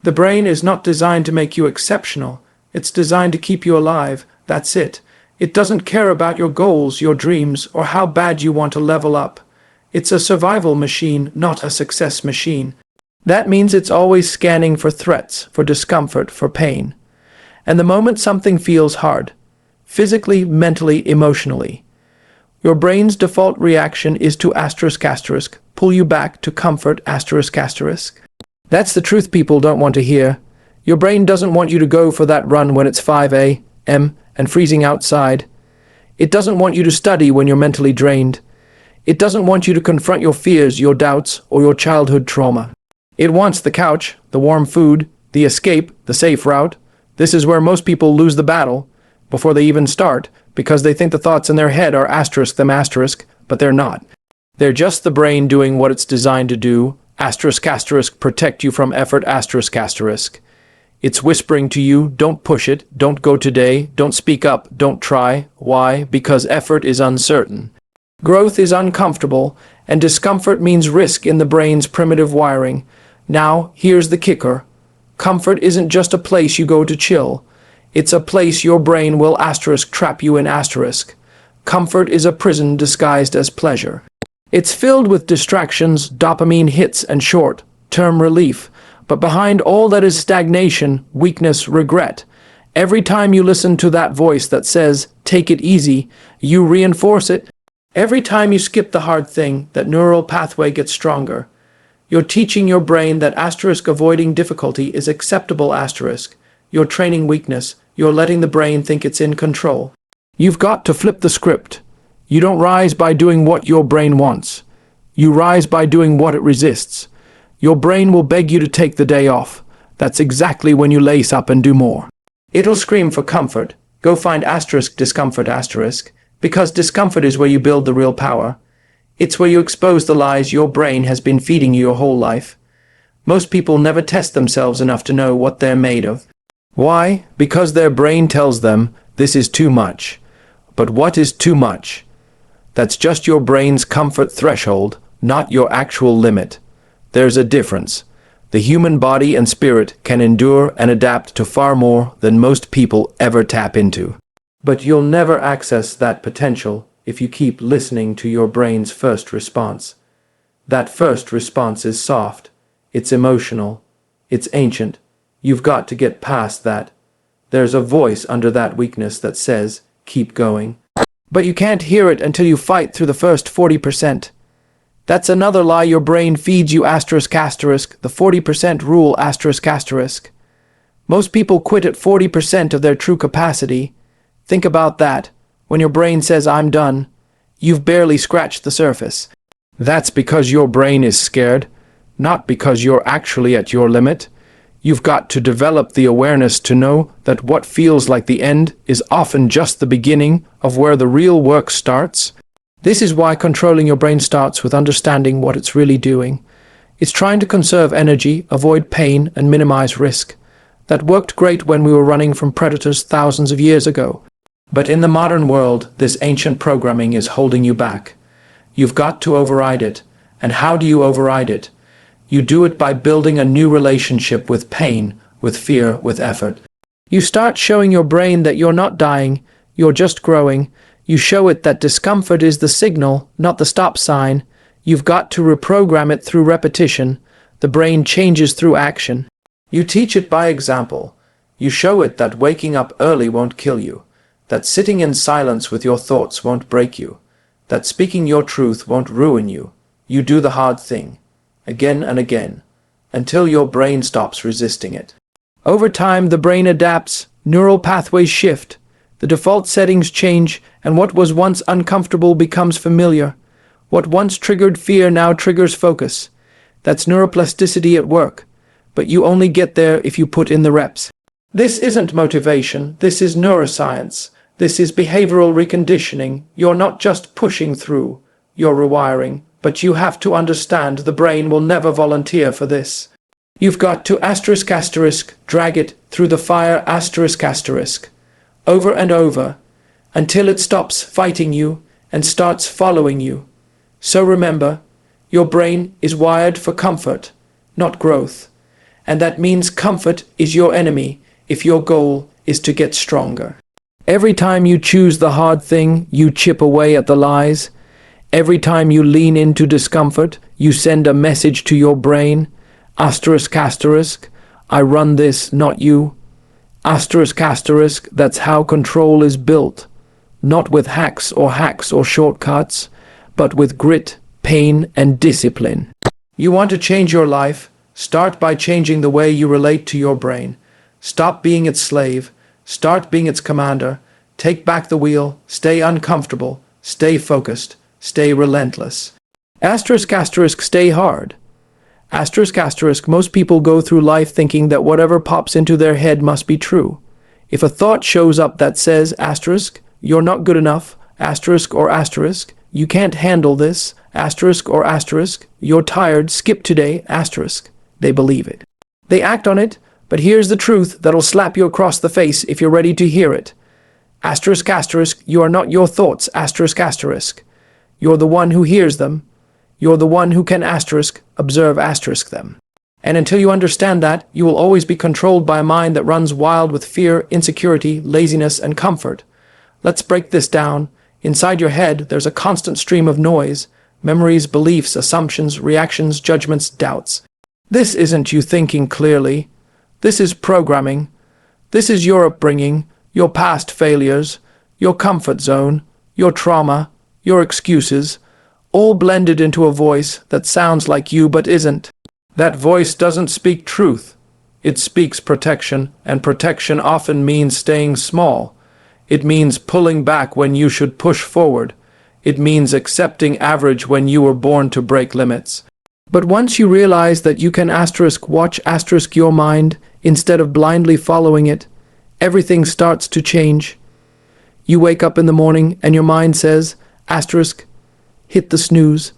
The brain is not designed to make you exceptional. It's designed to keep you alive. That's it. It doesn't care about your goals, your dreams, or how bad you want to level up. It's a survival machine, not a success machine. That means it's always scanning for threats, for discomfort, for pain. And the moment something feels hard, physically, mentally, emotionally, your brain's default reaction is to ***, pull you back to comfort ***. That's the truth people don't want to hear. Your brain doesn't want you to go for that run when it's 5 a.m. and freezing outside. It doesn't want you to study when you're mentally drained. It doesn't want you to confront your fears, your doubts, or your childhood trauma. It wants the couch, the warm food, the escape, the safe route. This is where most people lose the battle before they even start, because they think the thoughts in their head are ***, but they're not. They're just the brain doing what it's designed to do, ***, protect you from effort ***. It's whispering to you, don't push it, don't go today, don't speak up, don't try. Why? Because effort is uncertain. Growth is uncomfortable, and discomfort means risk in the brain's primitive wiring. Now, here's the kicker. Comfort isn't just a place you go to chill. It's a place your brain will *trap you in *. Comfort is a prison disguised as pleasure. It's filled with distractions, dopamine hits, and short-term relief. But behind all that is stagnation, weakness, regret. Every time you listen to that voice that says, take it easy, you reinforce it. Every time you skip the hard thing, that neural pathway gets stronger. You're teaching your brain that *avoiding difficulty is acceptable *. You're training weakness. You're letting the brain think it's in control. You've got to flip the script. You don't rise by doing what your brain wants. You rise by doing what it resists. Your brain will beg you to take the day off. That's exactly when you lace up and do more. It'll scream for comfort. Go find *discomfort*, because discomfort is where you build the real power. It's where you expose the lies your brain has been feeding you your whole life. Most people never test themselves enough to know what they're made of. Why? Because their brain tells them, this is too much. But what is too much? That's just your brain's comfort threshold, not your actual limit. There's a difference. The human body and spirit can endure and adapt to far more than most people ever tap into. But you'll never access that potential if you keep listening to your brain's first response. That first response is soft. It's emotional. It's ancient. You've got to get past that. There's a voice under that weakness that says, keep going. But you can't hear it until you fight through the first 40%. That's another lie your brain feeds you ***, the 40% rule ***. Most people quit at 40% of their true capacity. Think about that. When your brain says, I'm done, you've barely scratched the surface. That's because your brain is scared, not because you're actually at your limit. You've got to develop the awareness to know that what feels like the end is often just the beginning of where the real work starts. This is why controlling your brain starts with understanding what it's really doing. It's trying to conserve energy, avoid pain, and minimize risk. That worked great when we were running from predators thousands of years ago. But in the modern world, this ancient programming is holding you back. You've got to override it. And how do you override it? You do it by building a new relationship with pain, with fear, with effort. You start showing your brain that you're not dying, you're just growing. You show it that discomfort is the signal, not the stop sign. You've got to reprogram it through repetition. The brain changes through action. You teach it by example. You show it that waking up early won't kill you, that sitting in silence with your thoughts won't break you, that speaking your truth won't ruin you. You do the hard thing, again and again, until your brain stops resisting it. Over time, the brain adapts, neural pathways shift, the default settings change, and what was once uncomfortable becomes familiar. What once triggered fear now triggers focus. That's neuroplasticity at work. But you only get there if you put in the reps. This isn't motivation, this is neuroscience. This is behavioral reconditioning. You're not just pushing through, you're rewiring. But you have to understand the brain will never volunteer for this. You've got to ***, drag it through the fire ***, over and over, until it stops fighting you and starts following you. So remember, your brain is wired for comfort, not growth. And that means comfort is your enemy if your goal is to get stronger. Every time you choose the hard thing, you chip away at the lies. Every time you lean into discomfort, you send a message to your brain. Asterisk, asterisk, I run this, not you. Asterisk, asterisk, that's how control is built. Not with hacks or shortcuts, but with grit, pain, and discipline. You want to change your life? Start by changing the way you relate to your brain. Stop being its slave. Start being its commander. Take back the wheel. Stay uncomfortable. Stay focused. Stay relentless. Asterisk, asterisk, stay hard. Asterisk, asterisk, most people go through life thinking that whatever pops into their head must be true. If a thought shows up that says, asterisk, you're not good enough, asterisk or asterisk, you can't handle this, asterisk or asterisk, you're tired, skip today, asterisk, they believe it. They act on it, but here's the truth that'll slap you across the face if you're ready to hear it. Asterisk, asterisk, you are not your thoughts, asterisk, asterisk. You're the one who hears them. You're the one who can asterisk, observe asterisk them. And until you understand that, you will always be controlled by a mind that runs wild with fear, insecurity, laziness, and comfort. Let's break this down. Inside your head, there's a constant stream of noise. Memories, beliefs, assumptions, reactions, judgments, doubts. This isn't you thinking clearly. This is programming. This is your upbringing, your past failures, your comfort zone, your trauma, your excuses, all blended into a voice that sounds like you but isn't. That voice doesn't speak truth. It speaks protection, and protection often means staying small. It means pulling back when you should push forward. It means accepting average when you were born to break limits. But once you realize that you can asterisk watch asterisk your mind instead of blindly following it, everything starts to change. You wake up in the morning and your mind says, asterisk, hit the snooze.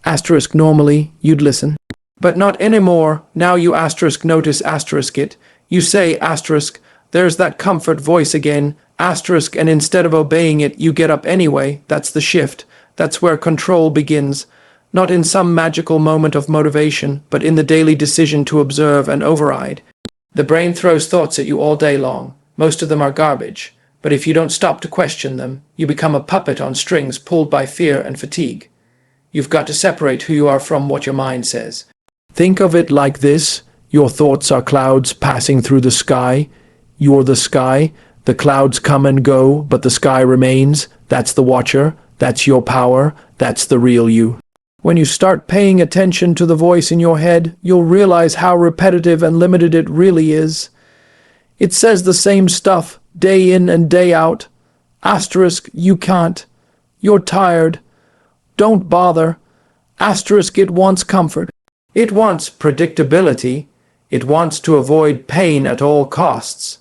Asterisk, normally you'd listen. But not anymore. Now you asterisk notice asterisk it. You say asterisk, there's that comfort voice again, asterisk, and instead of obeying it, you get up anyway. That's the shift. That's where control begins. Not in some magical moment of motivation, but in the daily decision to observe and override. The brain throws thoughts at you all day long. Most of them are garbage. But if you don't stop to question them, you become a puppet on strings pulled by fear and fatigue. You've got to separate who you are from what your mind says. Think of it like this. Your thoughts are clouds passing through the sky. You're the sky. The clouds come and go, but the sky remains. That's the watcher. That's your power. That's the real you. When you start paying attention to the voice in your head, you'll realize how repetitive and limited it really is. It says the same stuff, day in and day out. Asterisk, you can't. You're tired. Don't bother. Asterisk, it wants comfort. It wants predictability. It wants to avoid pain at all costs.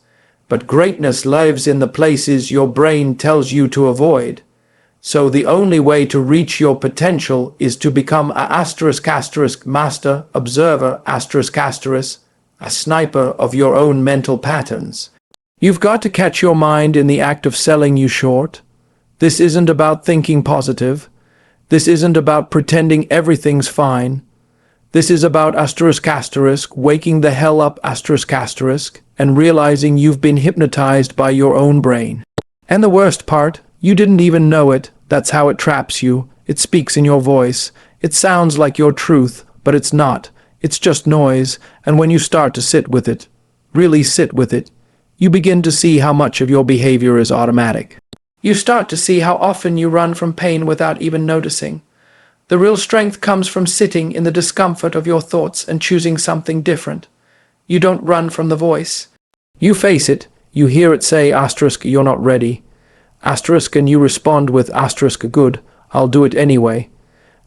But greatness lives in the places your brain tells you to avoid. So the only way to reach your potential is to become a asterisk asterisk master, observer, asterisk asterisk, a sniper of your own mental patterns. You've got to catch your mind in the act of selling you short. This isn't about thinking positive. This isn't about pretending everything's fine. This is about asterisk asterisk, waking the hell up asterisk asterisk, and realizing you've been hypnotized by your own brain. And the worst part, you didn't even know it. That's how it traps you. It speaks in your voice. It sounds like your truth, but it's not. It's just noise, and when you start to sit with it, really sit with it, you begin to see how much of your behavior is automatic. You start to see how often you run from pain without even noticing. The real strength comes from sitting in the discomfort of your thoughts and choosing something different. You don't run from the voice. You face it. You hear it say, asterisk, you're not ready. Asterisk, and you respond with asterisk, good, I'll do it anyway.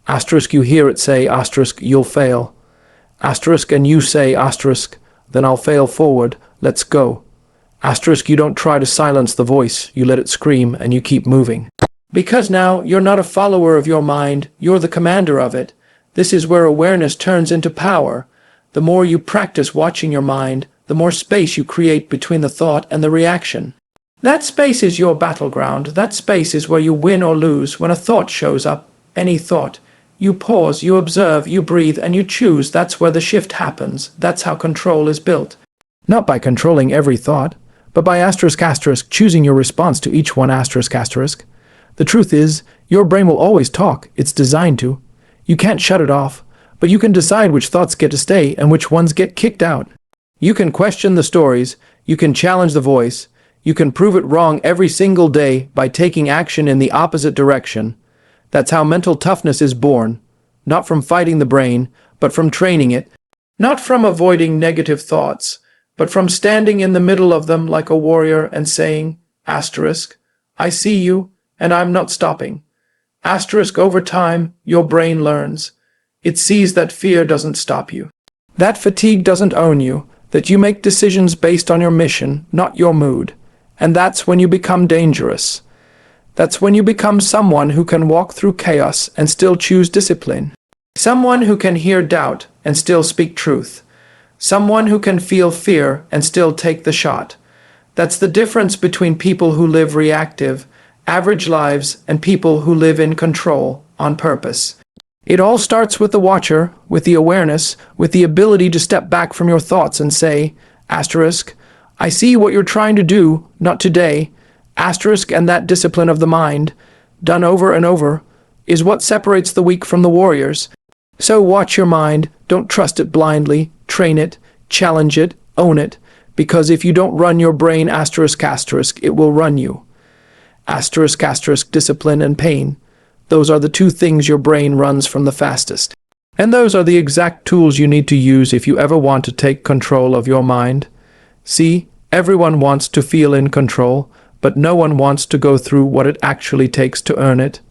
Asterisk, you hear it say, asterisk, you'll fail. Asterisk, and you say, asterisk, then I'll fail forward, let's go. Asterisk, you don't try to silence the voice, you let it scream and you keep moving. Because now you're not a follower of your mind, you're the commander of it. This is where awareness turns into power. The more you practice watching your mind, the more space you create between the thought and the reaction. That space is your battleground. That space is where you win or lose when a thought shows up. Any thought. You pause, you observe, you breathe, and you choose. That's where the shift happens. That's how control is built. Not by controlling every thought, but by choosing your response to each one. The truth is, your brain will always talk. It's designed to. You can't shut it off, but you can decide which thoughts get to stay and which ones get kicked out. You can question the stories, you can challenge the voice, you can prove it wrong every single day by taking action in the opposite direction. That's how mental toughness is born, not from fighting the brain, but from training it, not from avoiding negative thoughts, but from standing in the middle of them like a warrior and saying, I see you, and I'm not stopping. Over time, your brain learns. It sees that fear doesn't stop you, that fatigue doesn't own you, that you make decisions based on your mission, not your mood. And that's when you become dangerous. That's when you become someone who can walk through chaos and still choose discipline. Someone who can hear doubt and still speak truth. Someone who can feel fear and still take the shot. That's the difference between people who live reactive, average lives and people who live in control, on purpose. It all starts with the watcher, with the awareness, with the ability to step back from your thoughts and say, I see what you're trying to do, not today. And that discipline of the mind, done over and over, is what separates the weak from the warriors. So watch your mind, don't trust it blindly, train it, challenge it, own it, because if you don't run your brain it will run you. Discipline and pain. Those are the two things your brain runs from the fastest. And those are the exact tools you need to use if you ever want to take control of your mind. See, everyone wants to feel in control, but no one wants to go through what it actually takes to earn it.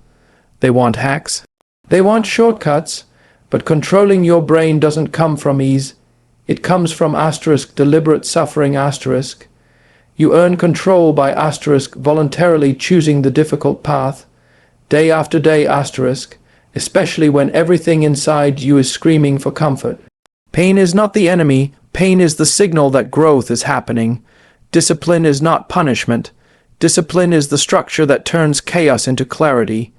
They want hacks. They want shortcuts, but controlling your brain doesn't come from ease. It comes from deliberate suffering. You earn control by voluntarily choosing the difficult path, day after day especially when everything inside you is screaming for comfort. Pain is not the enemy, pain is the signal that growth is happening. Discipline is not punishment. Discipline is the structure that turns chaos into clarity.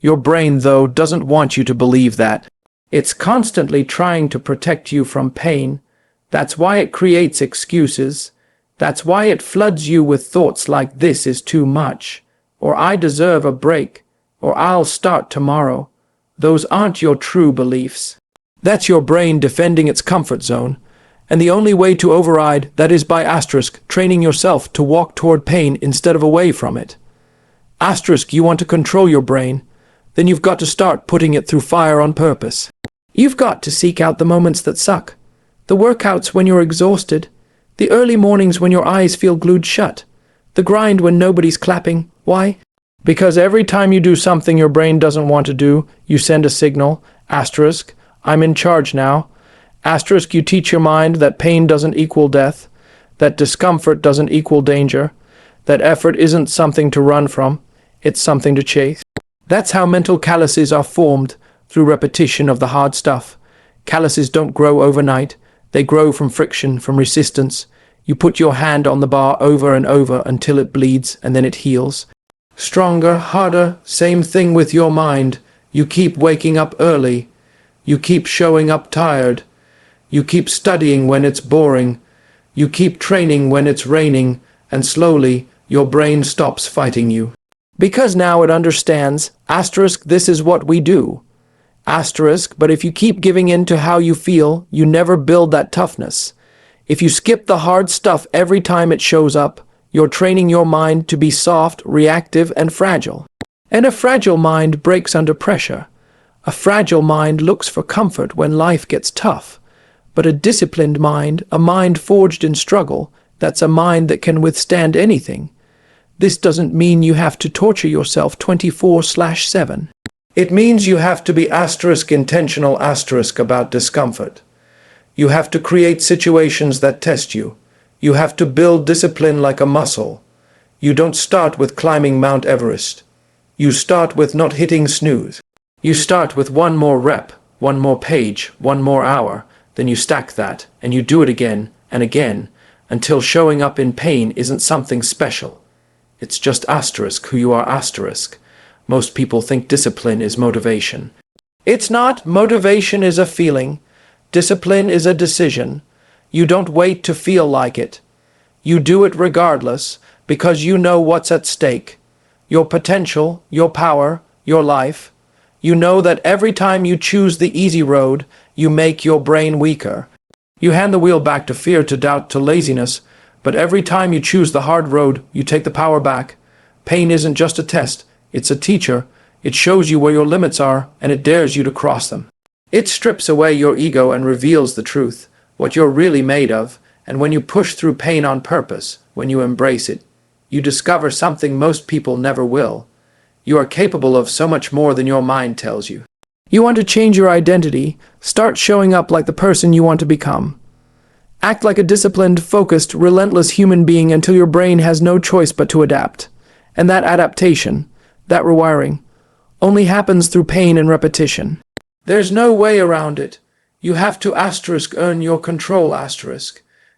Your brain, though, doesn't want you to believe that. It's constantly trying to protect you from pain. That's why it creates excuses. That's why it floods you with thoughts like this is too much, or I deserve a break, or I'll start tomorrow. Those aren't your true beliefs. That's your brain defending its comfort zone. And the only way to override that is by training yourself to walk toward pain instead of away from it. You want to control your brain, then you've got to start putting it through fire on purpose. You've got to seek out the moments that suck, the workouts when you're exhausted, the early mornings when your eyes feel glued shut, the grind when nobody's clapping. Why? Because every time you do something your brain doesn't want to do, you send a signal, I'm in charge now. You teach your mind that pain doesn't equal death, that discomfort doesn't equal danger, that effort isn't something to run from, it's something to chase. That's how mental calluses are formed, through repetition of the hard stuff. Calluses don't grow overnight, they grow from friction, from resistance. You put your hand on the bar over and over until it bleeds and then it heals. Stronger, harder, same thing with your mind. You keep waking up early. You keep showing up tired. You keep studying when it's boring. You keep training when it's raining, and slowly your brain stops fighting you. Because now it understands, this is what we do. But if you keep giving in to how you feel, you never build that toughness. If you skip the hard stuff every time it shows up, you're training your mind to be soft, reactive, and fragile. And a fragile mind breaks under pressure. A fragile mind looks for comfort when life gets tough. But a disciplined mind, a mind forged in struggle, that's a mind that can withstand anything. This doesn't mean you have to torture yourself 24/7. It means you have to be intentional about discomfort. You have to create situations that test you. You have to build discipline like a muscle. You don't start with climbing Mount Everest. You start with not hitting snooze. You start with one more rep, one more page, one more hour. Then you stack that, and you do it again and again, until showing up in pain isn't something special. It's just who you are. Most people think discipline is motivation. It's not. Motivation is a feeling. Discipline is a decision. You don't wait to feel like it. You do it regardless, because you know what's at stake. Your potential, your power, your life. You know that every time you choose the easy road, you make your brain weaker. You hand the wheel back to fear, to doubt, to laziness, but every time you choose the hard road, you take the power back. Pain isn't just a test, it's a teacher. It shows you where your limits are, and it dares you to cross them. It strips away your ego and reveals the truth, what you're really made of, and when you push through pain on purpose, when you embrace it, you discover something most people never will. You are capable of so much more than your mind tells you. You want to change your identity, start showing up like the person you want to become. Act like a disciplined, focused, relentless human being until your brain has no choice but to adapt. And that adaptation, that rewiring, only happens through pain and repetition. There's no way around it. You have to earn your control.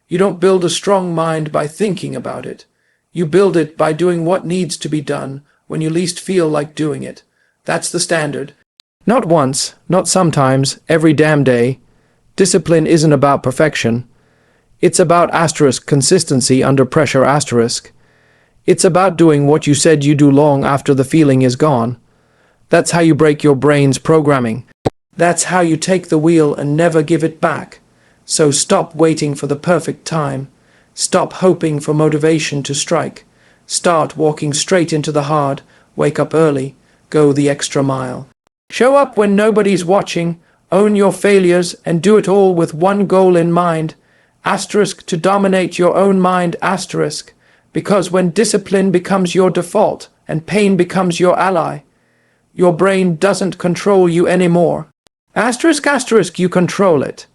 You don't build a strong mind by thinking about it. You build it by doing what needs to be done when you least feel like doing it. That's the standard. Not once, not sometimes, every damn day. Discipline isn't about perfection. It's about consistency under pressure. It's about doing what you said you do long after the feeling is gone. That's how you break your brain's programming. That's how you take the wheel and never give it back. So stop waiting for the perfect time. Stop hoping for motivation to strike. Start walking straight into the hard. Wake up early. Go the extra mile. Show up when nobody's watching. Own your failures and do it all with one goal in mind. To dominate your own mind. Because when discipline becomes your default and pain becomes your ally, your brain doesn't control you anymore. You control it.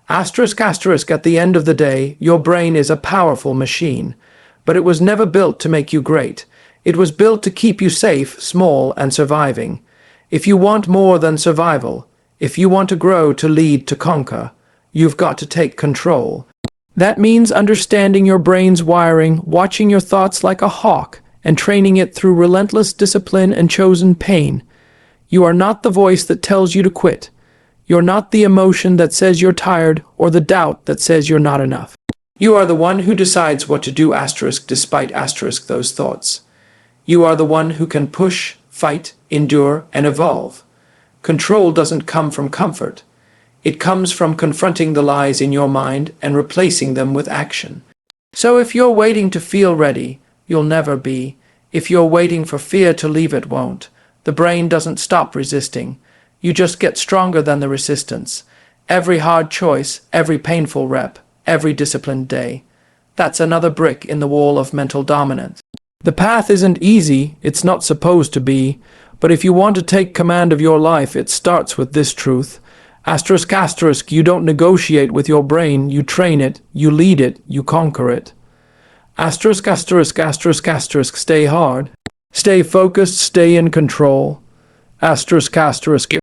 At the end of the day, your brain is a powerful machine, but it was never built to make you great. It was built to keep you safe, small, and surviving. If you want more than survival, if you want to grow, to lead, to conquer, you've got to take control. That means understanding your brain's wiring, watching your thoughts like a hawk, and training it through relentless discipline and chosen pain. You are not the voice that tells you to quit. You're not the emotion that says you're tired or the doubt that says you're not enough. You are the one who decides what to do despite those thoughts. You are the one who can push, fight, endure, and evolve. Control doesn't come from comfort. It comes from confronting the lies in your mind and replacing them with action. So if you're waiting to feel ready, you'll never be. If you're waiting for fear to leave, it won't. The brain doesn't stop resisting. You just get stronger than the resistance. Every hard choice, every painful rep, every disciplined day. That's another brick in the wall of mental dominance. The path isn't easy, it's not supposed to be, but if you want to take command of your life, it starts with this truth. You don't negotiate with your brain, you train it, you lead it, you conquer it. Stay hard. Stay focused, stay in control.